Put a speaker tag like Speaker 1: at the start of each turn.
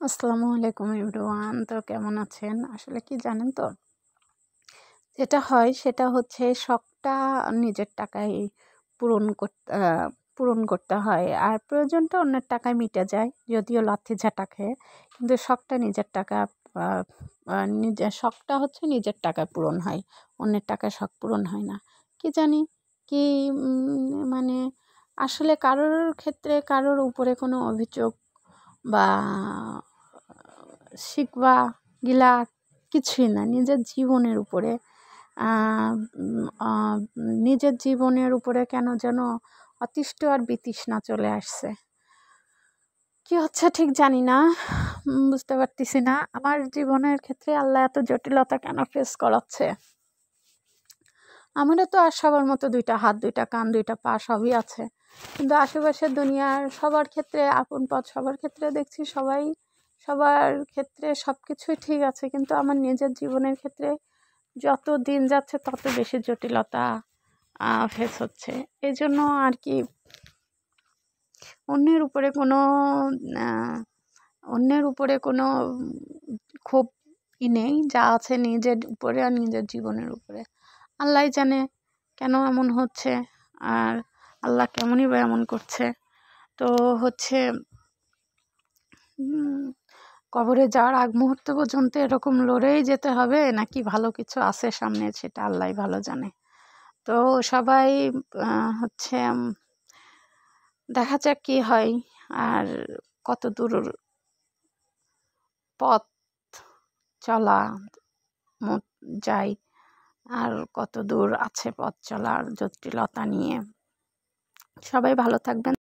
Speaker 1: আসসালামু আলাইকুম এভরিওয়ান। তো কেমন আছেন? আসলে কি জানেন তো? যেটা হয় সেটা হচ্ছে শখটা নিজের টাকায় পূরণ করতে হয়। আর প্রয়োজনটা অন্যের টাকায় মিটে যায়। যদিও লাথি ঝাঁটা খেয়ে। কিন্তু শখটা নিজের টাকা আ আ নিজের শখটা হচ্ছে নিজের টাকায় পূরণ হয়। অন্যের টাকায় শখ পূরণ হয় না। কি জানি কি মানে আসলে কারোর ক্ষেত্রে কারোর উপরে কোনো অভিযোগ বা শিকওয়া গিলা কিছুই না। নিজের জীবনের উপরে নিজের জীবনের উপরে কেন যেন অতিষ্ঠ আর বিতৃষ্ণা চলে আসছে। কি হচ্ছে ঠিক জানি না, বুঝতে পারতেছি না। আমার জীবনের ক্ষেত্রে আল্লাহ এত জটিলতা কেন ফেস করাচ্ছে। আমারও তো আর সবার মতো ২টা হাত, ২টা কান, ২টা পা সবই আছে। কিন্তু আশেপাশের দুনিয়ার সবার ক্ষেত্রে আপন পথ, সবার ক্ষেত্রে দেখছি সবার ক্ষেত্রে সব কিছুই ঠিক আছে। কিন্তু আমার নিজের জীবনের ক্ষেত্রে যত দিন যাচ্ছে তত বেশি জটিলতা ফেস হচ্ছে। এজন্য আর কি অন্যের উপরে কোনো আ অন্যের উপরে কোনো ক্ষোভ নেই। যা আছে নিজের উপরে আর নিজের জীবনের উপরে। আল্লাহই জানে কেন এমন হচ্ছে, আর আল্লাহ কেমনই বা এমন করছে। তো হচ্ছে কবরে যাওয়ার আগ মুহূর্ত পর্যন্ত এরকম লড়েই যেতে হবে, নাকি ভালো কিছু আছে সামনে সেটা আল্লাহই ভালো জানে। তো সবাই হচ্ছে দেখা যাক কী হয়, আর কত দূর পথ চলা যায়, আর কত দূর আছে পথ চলার জটিলতা নিয়ে। সবাই ভালো থাকবেন।